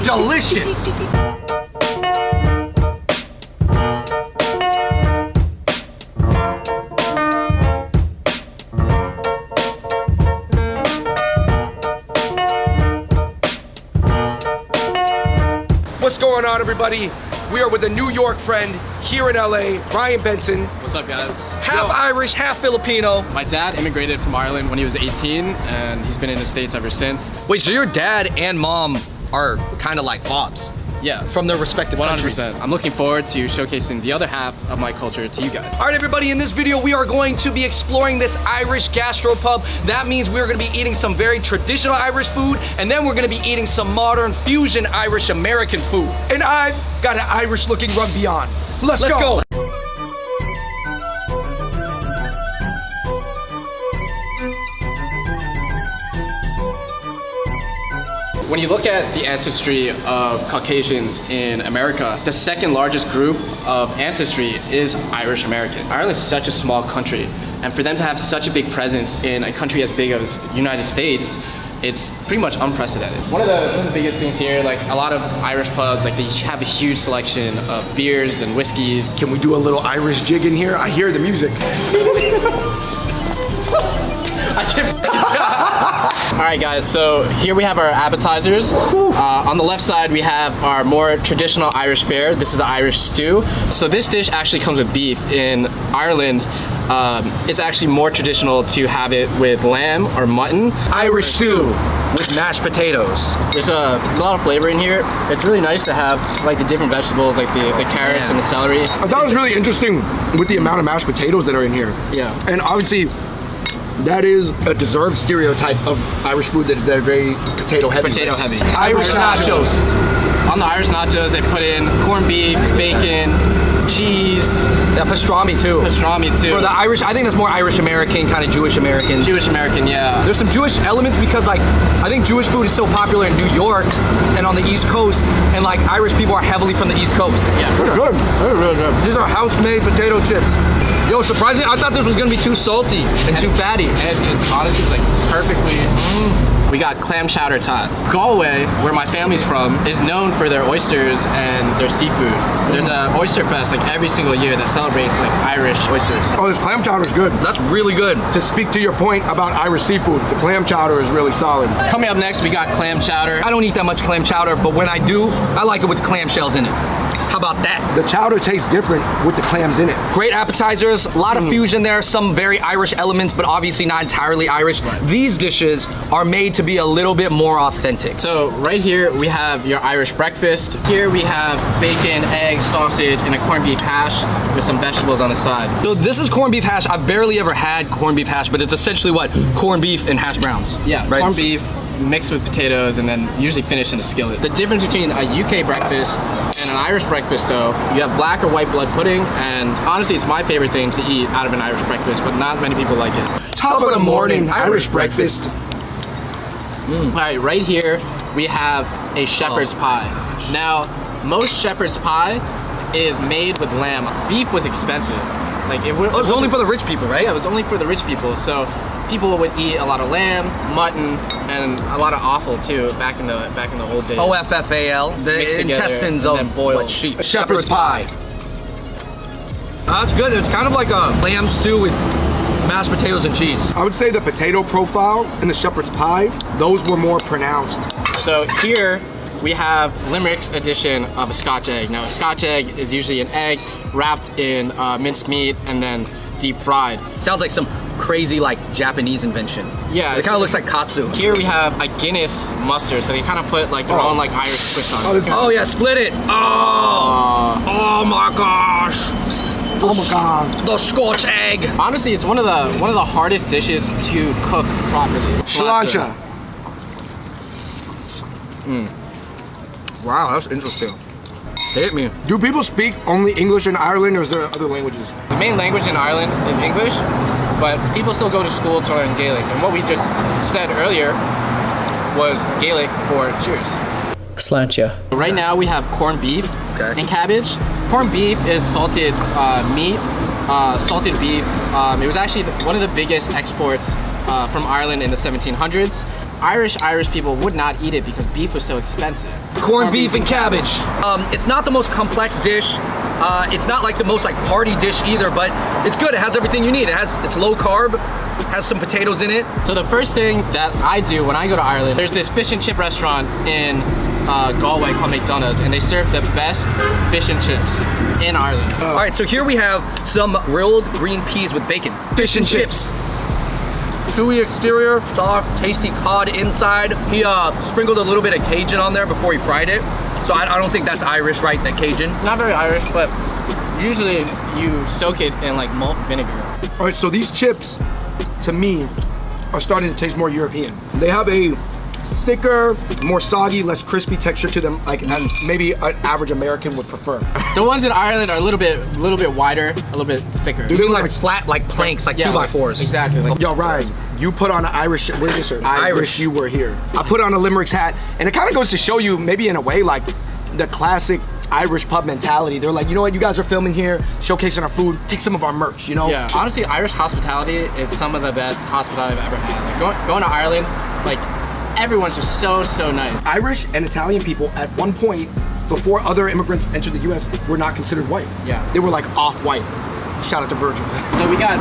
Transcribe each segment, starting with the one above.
delicious. What's going on, everybody? We are with a New York friend here in LA, Ryan Benson. What's up, guys? Half Irish, half Filipino. My dad immigrated from Ireland when he was 18, and he's been in the States ever since. Wait, so your dad and mom are kind of like fobs? Yeah. From their respective 100%. countries. I'm looking forward to showcasing the other half of my culture to you guys. All right, everybody, in this video, we are going to be exploring this Irish gastropub. That means we're gonna be eating some very traditional Irish food, and then we're gonna be eating some modern fusion Irish American food. And I've got an Irish-looking rugby on. Let's go. When you look at the ancestry of Caucasians in America, the second largest group of ancestry is Irish American. Ireland is such a small country, and for them to have such a big presence in a country as big as the United States, it's pretty much unprecedented. One of the biggest things here, like a lot of Irish pubs, like they have a huge selection of beers and whiskeys. Can we do a little Irish jig in here? I hear the music. I can't. All right, guys, so here we have our appetizers. On the left side, we have our more traditional Irish fare. This is the Irish stew. So this dish actually comes with beef. In Ireland, it's actually more traditional to have it with lamb or mutton. Irish stew with mashed potatoes. There's a lot of flavor in here. It's really nice to have like the different vegetables, like the carrots and the celery. I thought it was really interesting with the amount of mashed potatoes that are in here. Yeah. And obviously, that is a deserved stereotype of Irish food that is very potato heavy. Potato heavy. Irish nachos. On the Irish nachos, they put in corned beef, bacon, cheese. That pastrami too. Pastrami too. For the Irish, I think that's more Irish American, kind of Jewish American. Jewish American, yeah. There's some Jewish elements because like, I think Jewish food is so popular in New York and on the East Coast, and like Irish people are heavily from the East Coast. Yeah. They're good. They're really good. These are house-made potato chips. Yo, surprisingly, I thought this was gonna be too salty and too fatty. And it's honestly like perfectly. We got clam chowder tots. Galway, where my family's from, is known for their oysters and their seafood. There's an oyster fest like every single year that celebrates like Irish oysters. Oh, this clam chowder is good. That's really good. To speak to your point about Irish seafood, the clam chowder is really solid. Coming up next, we got clam chowder. I don't eat that much clam chowder, but when I do, I like it with clam shells in it. How about that? The chowder tastes different with the clams in it. Great appetizers, a lot of fusion there, some very Irish elements, but obviously not entirely Irish. Right. These dishes are made to be a little bit more authentic. So right here, we have your Irish breakfast. Here we have bacon, eggs, sausage, and a corned beef hash with some vegetables on the side. So this is corned beef hash. I've barely ever had corned beef hash, but it's essentially what? Corned beef and hash browns. Yeah, right? corned beef mixed with potatoes and then usually finished in a skillet. The difference between a UK breakfast and an Irish breakfast though, you have black or white blood pudding, and honestly it's my favorite thing to eat out of an Irish breakfast, but not many people like it. Top of the morning, Irish breakfast. All right, right here we have a shepherd's pie. Now, most shepherd's pie is made with lamb. Beef was expensive. Like it was only for the rich people, right? Yeah, it was only for the rich people. So people would eat a lot of lamb, mutton, and a lot of offal too back in the old days. OFFAL, the intestines of boiled sheep. Shepherd's pie. That's good. It's kind of like a lamb stew with mashed potatoes and cheese. I would say the potato profile and the shepherd's pie, those were more pronounced. So here we have Limerick's edition of a Scotch egg. Now a Scotch egg is usually an egg wrapped in minced meat and then deep fried. Sounds like some crazy like Japanese invention. Yeah. It kind of looks like katsu. Here we have a Guinness mustard, so they kind of put like their own like Irish twist on it. Oh yeah, split it. Oh my gosh. Oh my god. The Scotch egg. Honestly, it's one of the hardest dishes to cook properly. Cilantro. Wow, that's interesting. Hit me. Do people speak only English in Ireland, or is there other languages? The main language in Ireland is English, but people still go to school to learn Gaelic. And what we just said earlier was Gaelic for cheers. Sláinte. Right now we have corned beef and cabbage. Corned beef is salted meat, salted beef. It was actually one of the biggest exports from Ireland in the 1700s. Irish people would not eat it because beef was so expensive. Corned beef and cabbage. It's not the most complex dish. It's not like the most like party dish either, but it's good. It has everything you need. It's low carb, has some potatoes in it. So the first thing that I do when I go to Ireland, there's this fish and chip restaurant in Galway called McDonald's, and they serve the best fish and chips in Ireland. All right, so here we have some grilled green peas with bacon. Fish and chips. Chewy exterior, soft, tasty cod inside. He sprinkled a little bit of Cajun on there before he fried it. So I don't think that's Irish, right, that Cajun? Not very Irish, but usually you soak it in like malt vinegar. All right, so these chips, to me, are starting to taste more European. They have a thicker, more soggy, less crispy texture to them, like and maybe an average American would prefer. The ones in Ireland are a little bit wider, a little bit thicker. They're like flat, like planks, like 2x4s. Exactly. Like, Yo, Ryan, you put on an Irish, where is it? I Irish. wish you were here. I put on a Limericks hat, and it kind of goes to show you, maybe in a way, like the classic Irish pub mentality. They're like, you know what, you guys are filming here, showcasing our food, take some of our merch, you know? Yeah, honestly, Irish hospitality is some of the best hospitality I've ever had. Like going to Ireland, like everyone's just so nice. Irish and Italian people at one point, before other immigrants entered the US, were not considered white. Yeah. They were like off-white. Shout out to Virgil. So we got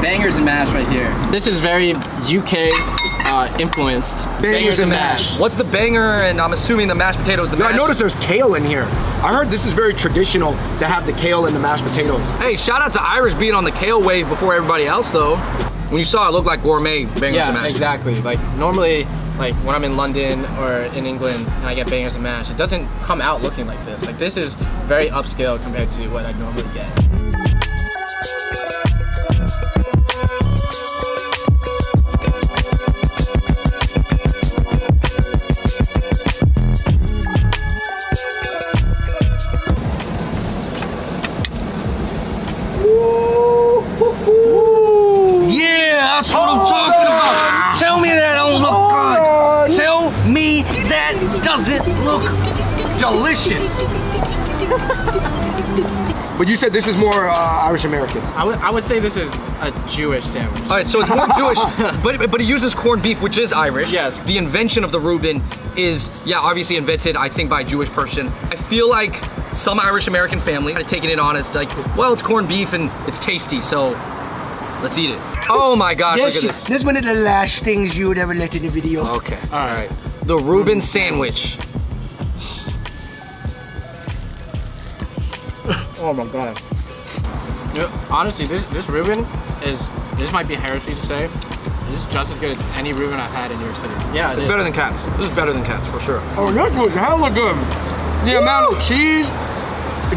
bangers and mash right here. This is very UK influenced. Bangers and mash. What's the banger? And I'm assuming the mashed potatoes. The Yo, mash. I noticed there's kale in here. I heard this is very traditional to have the kale and the mashed potatoes. Hey, shout out to Irish being on the kale wave before everybody else, though. When you saw it, looked like gourmet bangers and mash. Yeah, exactly. Like normally, like when I'm in London or in England and I get bangers and mash, it doesn't come out looking like this. Like this is very upscale compared to what I normally get. Yeah, that's what I'm talking about. Tell me that don't look good. Tell me that doesn't look delicious. But you said this is more Irish American. I would say this is a Jewish sandwich. All right, so it's more Jewish, but it uses corned beef, which is Irish. Yes. The invention of the Reuben is, yeah, obviously invented, I think, by a Jewish person. I feel like some Irish American family are taking it on as like, well, it's corned beef and it's tasty, so let's eat it. Oh my gosh, look at this. This is one of the last things you would ever let in a video. Okay, all right. The Reuben sandwich. Oh my god. You know, honestly, this Reuben this might be heresy to say, this is just as good as any Reuben I've had in New York City. Yeah, It's better than Cats. This is better than Cats, for sure. Oh, that was hella good. The amount of cheese,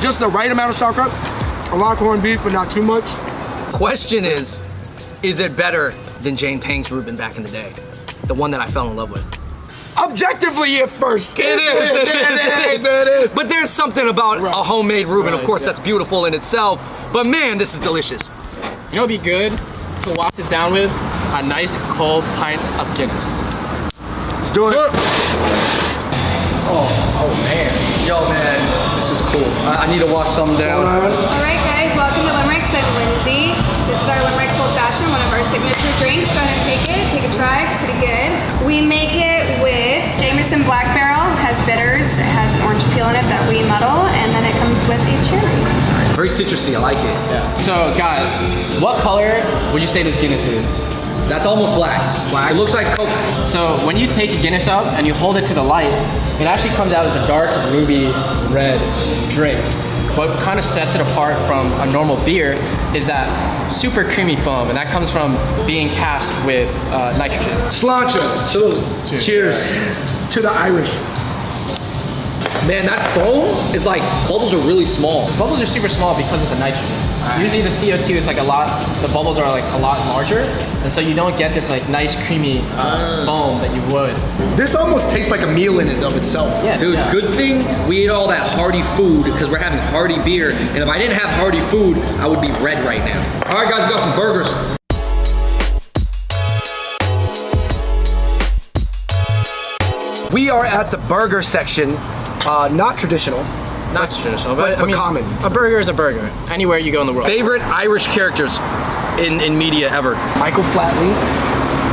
just the right amount of sauerkraut, a lot of corned beef, but not too much. Question is it better than Jane Pang's Reuben back in the day? The one that I fell in love with. Objectively, at first. It is. But there's something about a homemade Reuben, of course, that's beautiful in itself. But man, this is delicious. You know what'd be good to wash this down with? A nice cold pint of Guinness. Let's do it. Oh man. Yo man, this is cool. I need to wash some down. All right, guys, welcome to Limericks. I'm Lindsay. This is our Limericks Old Fashioned, one of our signature drinks. Go ahead and take it. Take a try. It's pretty good. We make it with Jameson Black Barrel. It has bitters. It has an orange peel in it that we muddle, and then it comes with a cherry. Very citrusy, I like it. Yeah. So guys, what color would you say this Guinness is? That's almost black. Black? It looks like Coke. So when you take a Guinness up and you hold it to the light, it actually comes out as a dark ruby red drink. What kind of sets it apart from a normal beer is that super creamy foam, and that comes from being cast with nitrogen. Sláinte. Cheers to the Irish. Man, that foam is like, bubbles are really small. Bubbles are super small because of the nitrogen. Usually the CO2 is like the bubbles are like a lot larger, and so you don't get this like nice creamy foam that you would. This almost tastes like a meal in and of itself. Yes, Dude, yeah. good thing we ate all that hearty food because we're having hearty beer. And if I didn't have hearty food, I would be red right now. All right, guys, we got some burgers. We are at the burger section, not traditional. Not traditional, but common. A burger is a burger, anywhere you go in the world. Favorite Irish characters in media ever? Michael Flatley,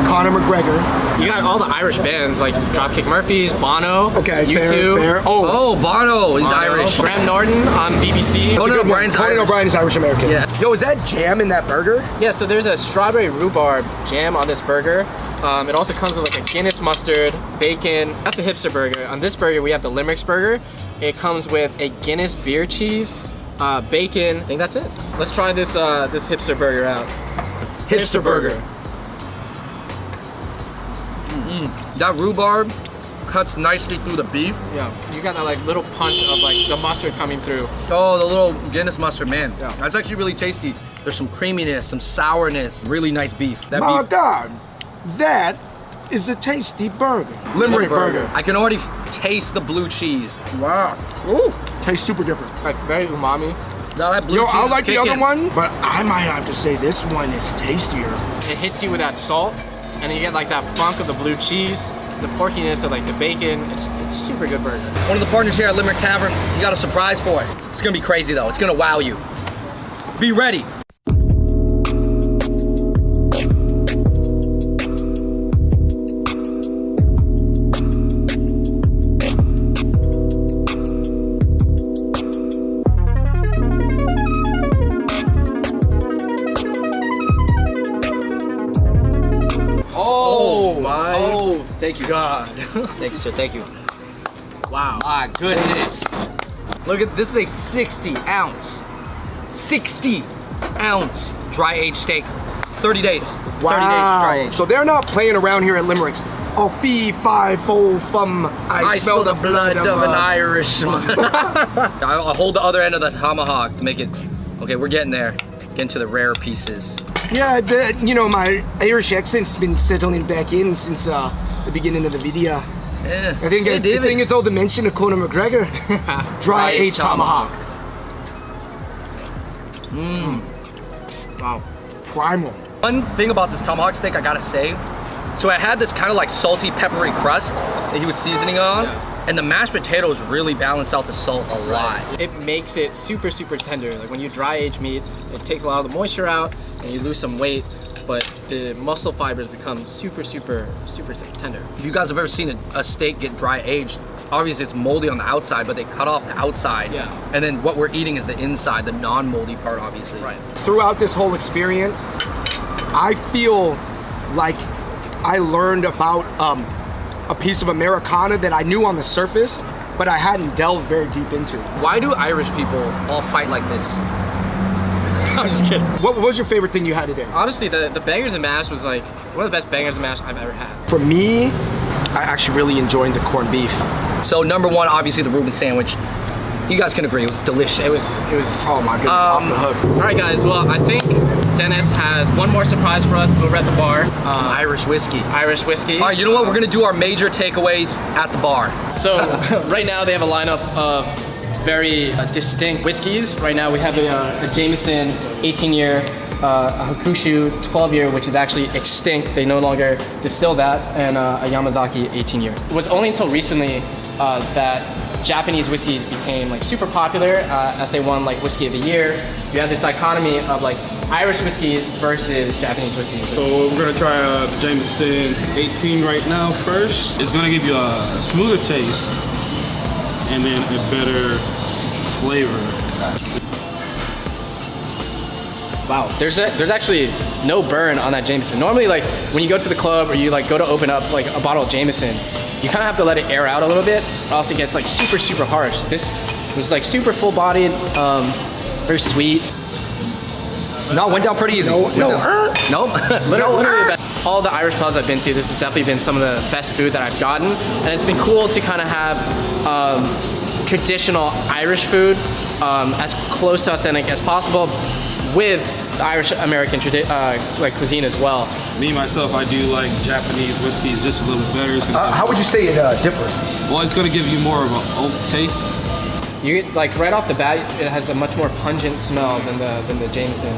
Conor McGregor. You got all the Irish bands like Dropkick Murphys, Bono, Okay, U2. fair. Oh, Bono is Bono, Irish. Graham Norton on BBC. Conan O'Brien's Conan Irish. O'Brien is Irish American. Yeah. Yo, is that jam in that burger? Yeah, so there's a strawberry rhubarb jam on this burger. It also comes with like a Guinness mustard, bacon. That's the hipster burger. On this burger, we have the Limericks burger. It comes with a Guinness beer cheese, bacon. I think that's it. Let's try this this hipster burger out. Hipster burger. That rhubarb cuts nicely through the beef. Yeah, you got that like little punch of like the mustard coming through. Oh, the little Guinness mustard, man. Yeah. That's actually really tasty. There's some creaminess, some sourness, really nice beef. That My beef. God, that is a tasty burger. Limerick burger. I can already taste the blue cheese. Wow. Ooh. Tastes super different. Like very umami. Now that blue Yo, cheese I is like the other kicking. one, but I might have to say this one is tastier. It hits you with that salt, and then you get like that funk of the blue cheese, the porkiness of like the bacon. It's super good burger. One of the partners here at Limerick Tavern, he got a surprise for us. It's gonna be crazy though. It's gonna wow you. Be ready. Oh my Thank you. God. Thank you, sir. Thank you. Wow. My goodness. Look at this is a 60 ounce dry aged steak. 30 days. 30 days dry aged. So they're not playing around here at Limericks. Oh, fee, fi, fo, fum. I smell the blood of an Irishman. I'll hold the other end of the tomahawk to make it. Okay, we're getting there. Getting to the rare pieces. Yeah, you know, my Irish accent's been settling back in since the beginning of the video. Yeah. I think it's all the mention of Conor McGregor. Dry aged tomahawk. Wow. Primal. One thing about this tomahawk steak I gotta say, so I had this kind of like salty, peppery crust that he was seasoning on, and the mashed potatoes really balance out the salt a lot. It makes it super, super tender. Like when you dry age meat, it takes a lot of the moisture out and you lose some weight, but the muscle fibers become super, super, super tender. If you guys have ever seen a steak get dry aged, obviously it's moldy on the outside, but they cut off the outside. Yeah. And then what we're eating is the inside, the non-moldy part, obviously. Right. Throughout this whole experience, I feel like I learned about a piece of Americana that I knew on the surface, but I hadn't delved very deep into. Why do Irish people all fight like this? I'm just kidding. What was your favorite thing you had today? Honestly, the bangers and mash was like one of the best bangers and mash I've ever had. For me, I actually really enjoyed the corned beef. So number one, obviously the Reuben sandwich. You guys can agree, it was delicious. It was. Oh my goodness, off the hook. All right, guys. Well, I think Dennis has one more surprise for us over at the bar. Some Irish whiskey. Irish whiskey. All right, you know what? We're gonna do our major takeaways at the bar. So right now they have a lineup of very distinct whiskeys. Right now we have a Jameson 18-year, a Hakushu 12-year, which is actually extinct. They no longer distill that, and a Yamazaki 18-year. It was only until recently that Japanese whiskeys became like super popular as they won like whiskey of the year. You have this dichotomy of like Irish whiskeys versus Japanese whiskeys. So we're gonna try the Jameson 18 right now first. It's gonna give you a smoother taste and then a better flavor. Wow, there's actually no burn on that Jameson. Normally, like when you go to the club or you like go to open up like a bottle of Jameson, you kind of have to let it air out a little bit, or else it gets like super, super harsh. This was like super full-bodied, very sweet. No, went down pretty easy. Nope. Literally, all the Irish pubs I've been to, this has definitely been some of the best food that I've gotten, and it's been cool to kind of have traditional Irish food as close to authentic as possible, with the Irish American like cuisine as well. Me myself, I do like Japanese whiskeys just a little bit better. It's gonna How would you say it differs? well, it's gonna give you more of an oak taste. You like right off the bat, it has a much more pungent smell than the Jameson.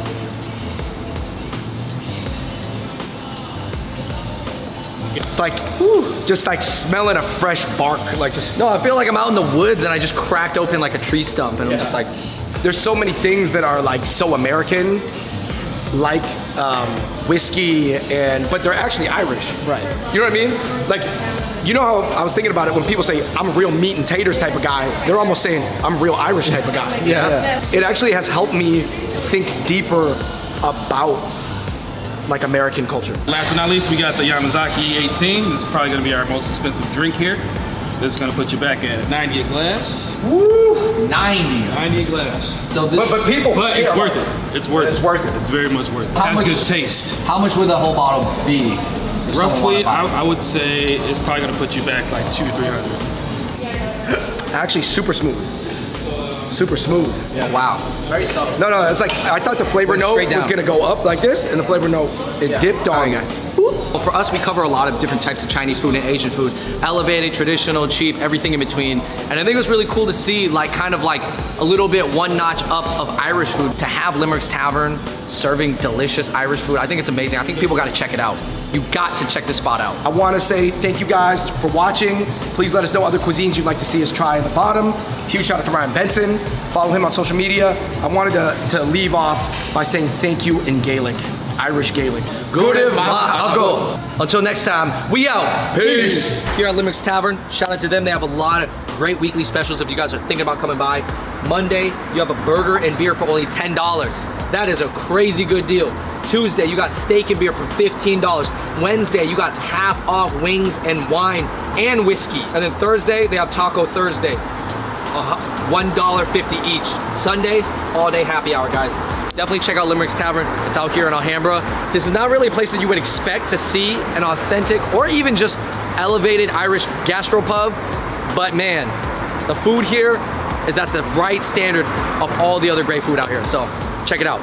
It's like, just like smelling a fresh bark, like just. No, I feel like I'm out in the woods and I just cracked open like a tree stump and I'm just like, There's so many things that are like so American, like whiskey, but they're actually Irish. Right. You know what I mean? Like, you know how I was thinking about it when people say, I'm a real meat and taters type of guy, they're almost saying, I'm a real Irish type of guy. Yeah. It actually has helped me think deeper about like American culture. Last but not least, we got the Yamazaki 18. This is probably gonna be our most expensive drink here. This is gonna put you back at 90 a glass. Woo! 90. 90 a glass. So this, But It's worth it. It's worth it. It's worth it. It's very much worth it. How Has much- good taste. how much would the whole bottle be? if someone Roughly, wanted to buy it? I would say it's probably gonna put you back like 200-300. Actually super smooth. Super smooth. Yeah, wow. Very subtle. No, it's like, I thought the flavor Went note straight was down. gonna go up like this, and the flavor note, it dipped on. All right, guys. Well, for us, we cover a lot of different types of Chinese food and Asian food. Elevated, traditional, cheap, everything in between. And I think it was really cool to see like kind of like a little bit one notch up of Irish food. To have Limerick's Tavern serving delicious Irish food, I think it's amazing. I think people gotta check it out. You got to check this spot out. I wanna say thank you guys for watching. Please let us know other cuisines you'd like to see us try in the bottom. Huge shout out to Ryan Benson. Follow him on social media. I wanted to leave off by saying thank you in Gaelic, Irish Gaelic. Good go. Until next time, we out. Peace. Here at Limerick's Tavern, shout out to them. They have a lot of great weekly specials if you guys are thinking about coming by. Monday, you have a burger and beer for only $10. That is a crazy good deal. Tuesday, you got steak and beer for $15. Wednesday, you got half off wings and wine and whiskey. And then Thursday, they have Taco Thursday. $1.50 each. Sunday, all day happy hour, guys. Definitely check out Limerick's Tavern. It's out here in Alhambra. This is not really a place that you would expect to see an authentic or even just elevated Irish gastropub, but man, the food here is at the right standard of all the other great food out here. So check it out.